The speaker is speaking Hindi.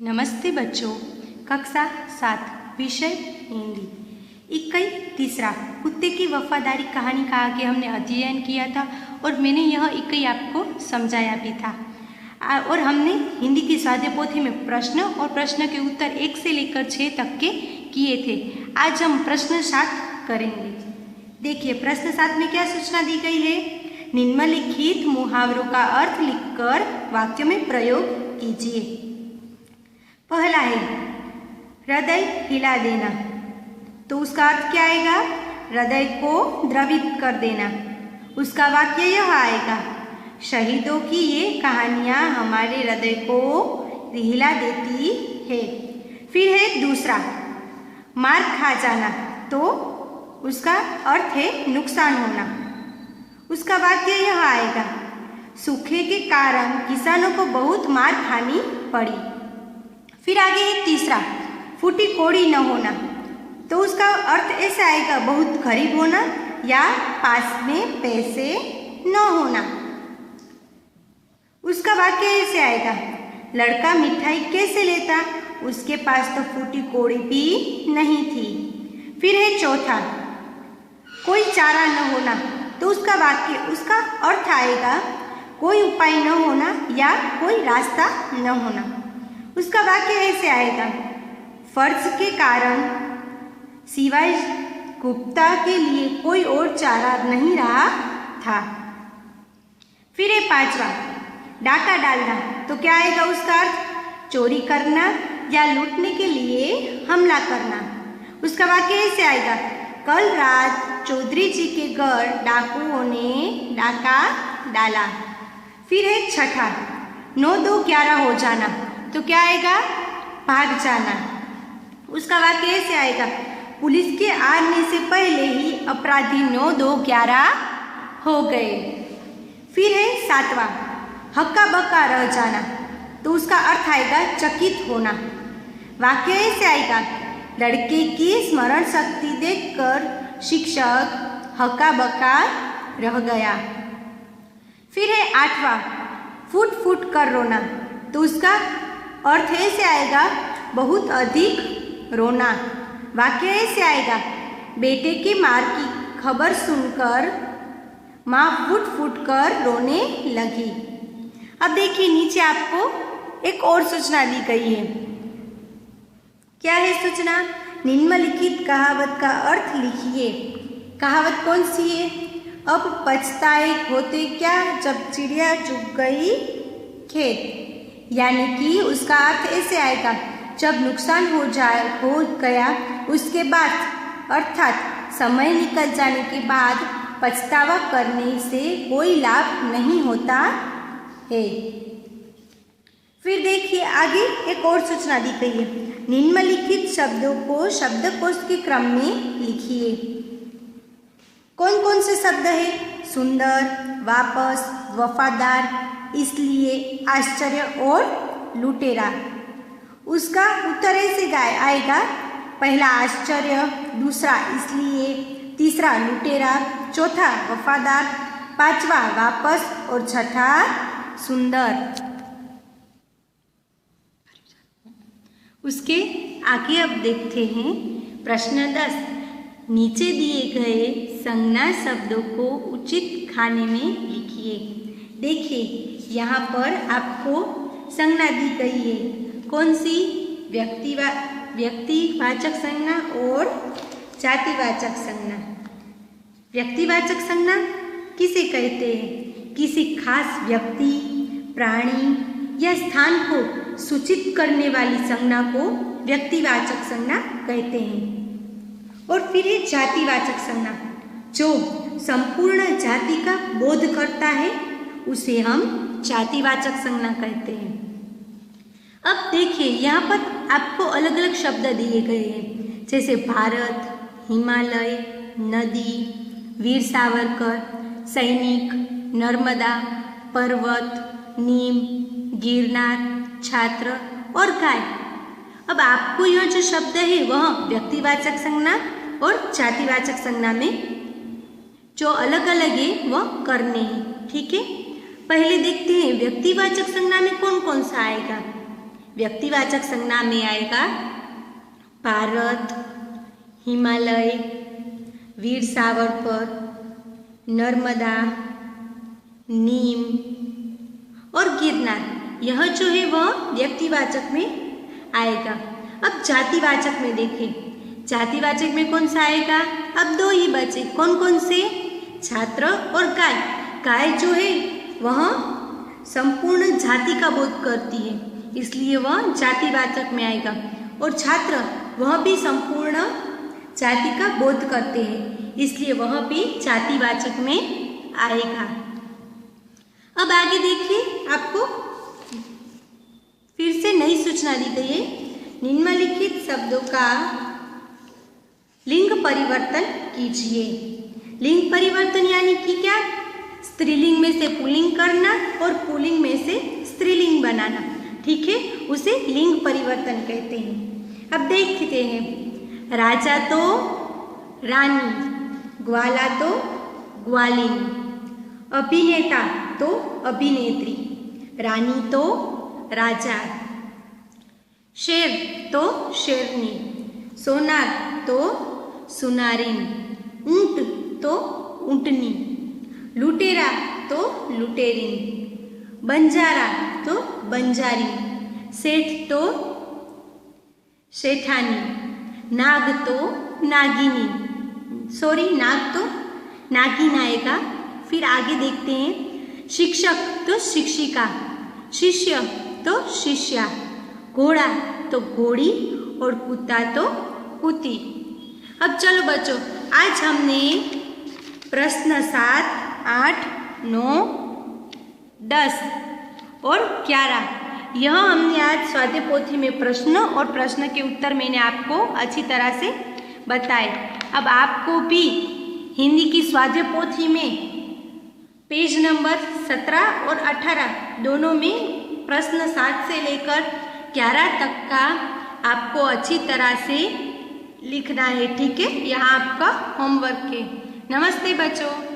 नमस्ते बच्चों। कक्षा 7 विषय हिंदी। इकाई 3 कुत्ते की वफादारी कहानी का आगे हमने अध्ययन किया था और मैंने यह इकाई आपको समझाया भी था। और हमने हिंदी की स्वाध्याय पोथी में प्रश्न और प्रश्न के उत्तर 1 से लेकर 6 तक के किए थे। आज हम प्रश्न 7 करेंगे। देखिए प्रश्न 7 में क्या सूचना दी गई है। निम्नलिखित मुहावरों का अर्थ लिखकर वाक्य में प्रयोग कीजिए। पहला है हृदय हिला देना, तो उसका अर्थ क्या आएगा? हृदय को द्रवित कर देना। उसका वाक्य यह आएगा, शहीदों की ये कहानियाँ हमारे हृदय को हिला देती है। फिर है दूसरा मार खा जाना, तो उसका अर्थ है नुकसान होना। उसका वाक्य यह आएगा, सूखे के कारण किसानों को बहुत मार खानी पड़ी। फिर आगे है तीसरा फूटी कोड़ी न होना, तो उसका अर्थ ऐसा आएगा, बहुत गरीब होना या पास में पैसे न होना। उसका वाक्य ऐसे आएगा, लड़का मिठाई कैसे लेता, उसके पास तो फूटी कोड़ी भी नहीं थी। फिर है चौथा कोई चारा न होना, तो उसका वाक्य उसका अर्थ आएगा, कोई उपाय न होना या कोई रास्ता न होना। उसका वाक्य ऐसे आएगा, फर्ज के कारण सिवाय गुप्ता के लिए कोई और चारा नहीं रहा था। फिर है पांचवा डाका डालना, तो क्या आएगा उसका अर्थ? चोरी करना या लूटने के लिए हमला करना। उसका वाक्य ऐसे आएगा, कल रात चौधरी जी के घर डाकुओं ने डाका डाला। फिर है छठा 9-2-11 हो जाना, तो क्या आएगा? भाग जाना। उसका वाक्य ऐसे आएगा, पुलिस के आने से पहले ही अपराधी 9-2-11 हो गए। फिर है सातवां हक्का बक्का रह जाना, तो उसका अर्थ आएगा चकित होना। वाक्य ऐसे आएगा, लड़के की स्मरण शक्ति देखकर शिक्षक हक्का बक्का रह गया। फिर है आठवां फूट फूट कर रोना, तो उसका अर्थ ऐसे आएगा, बहुत अधिक रोना। वाक्य ऐसे आएगा, बेटे की मार की खबर सुनकर माँ फूट फूट कर रोने लगी। अब देखिए नीचे आपको एक और सूचना दी गई है। क्या है सूचना? निम्नलिखित कहावत का अर्थ लिखिए। कहावत कौन सी है? अब पछताए होते क्या जब चिड़िया चुग गई खेत, यानी कि उसका अर्थ ऐसे आएगा, जब नुकसान हो गया उसके बाद, अर्थात समय निकल जाने के बाद पछतावा करने से कोई लाभ नहीं होता है। फिर देखिए आगे एक और सूचना दी गई है, निम्नलिखित शब्दों को शब्दकोश के क्रम में लिखिए। कौन कौन से शब्द है? सुंदर, वापस, वफादार, इसलिए, आश्चर्य और लुटेरा। उसका उत्तर ऐसे आएगा, पहला आश्चर्य, दूसरा इसलिए, तीसरा लुटेरा, चौथा वफादार, पांचवा वापस और छठा सुंदर। उसके आगे अब देखते हैं प्रश्न 10। नीचे दिए गए संज्ञा शब्दों को उचित खाने में लिखिए। देखिए यहाँ पर आपको संज्ञा दी गई है। कौन सी? व्यक्तिवाचक संज्ञा और जातिवाचक संज्ञा। व्यक्तिवाचक संज्ञा किसे कहते हैं? किसी खास व्यक्ति, प्राणी या स्थान को सूचित करने वाली संज्ञा को व्यक्तिवाचक संज्ञा कहते हैं। और फिर ये जातिवाचक संज्ञा, जो संपूर्ण जाति का बोध करता है, उसे हम जातिवाचक संज्ञा कहते हैं। अब देखिए यहाँ पर आपको अलग अलग शब्द दिए गए हैं, जैसे भारत, हिमालय, नदी, वीर सावरकर, सैनिक, नर्मदा, पर्वत, नीम, गिरनार, छात्र और गाय। अब आपको यह जो शब्द है वह व्यक्तिवाचक संज्ञा और जातिवाचक संज्ञा में जो अलग अलग है वह करने हैं। ठीक है, पहले देखते हैं व्यक्तिवाचक संज्ञा में कौन कौन सा आएगा। व्यक्तिवाचक संज्ञा में आएगा भारत, हिमालय, वीर सावरकर, नर्मदा, नीम और गिरनार। यह जो है वह व्यक्तिवाचक में आएगा। अब जातिवाचक में देखें, जातिवाचक में कौन सा आएगा? अब दो ही बचे, कौन कौन से? छात्र और गाय। गाय जो है वह संपूर्ण जाति का बोध करती है, इसलिए वह जातिवाचक में आएगा। और छात्र वह भी संपूर्ण जाति का बोध करते हैं, इसलिए वह भी जातिवाचक में आएगा। अब आगे देखिए, आपको फिर से नई सूचना दी गई है। निम्नलिखित शब्दों का लिंग परिवर्तन कीजिए। लिंग परिवर्तन यानी कि क्या? स्त्रीलिंग में से पुल्लिंग करना और पुल्लिंग में से स्त्रीलिंग बनाना, ठीक है, उसे लिंग परिवर्तन कहते हैं। अब देखते हैं, राजा तो रानी, ग्वाला तो ग्वालिन, अभिनेता तो अभिनेत्री, रानी तो राजा, शेर तो शेरनी, सोनार तो सुनारिन, ऊंट तो ऊंटनी, लुटेरा तो लुटेरिन, बंजारा तो बंजारी, सेठ तो सेठानी, नाग तो नागिनी, नाग तो नागिन आएगा। फिर आगे देखते हैं, शिक्षक तो शिक्षिका, शिष्य तो शिष्या, घोड़ा तो घोड़ी और कुत्ता तो कुत्ती। अब चलो बच्चों, आज हमने प्रश्न 7, 8, 9, 10 और 11 यह हमने आज स्वाध्याय पोथी में प्रश्न और प्रश्न के उत्तर मैंने आपको अच्छी तरह से बताए। अब आपको भी हिंदी की स्वाध्याय पोथी में पेज नंबर 17 और 18 दोनों में प्रश्न 7 से लेकर 11 तक का आपको अच्छी तरह से लिखना है, ठीक है। यहाँ आपका होमवर्क है। नमस्ते बच्चों।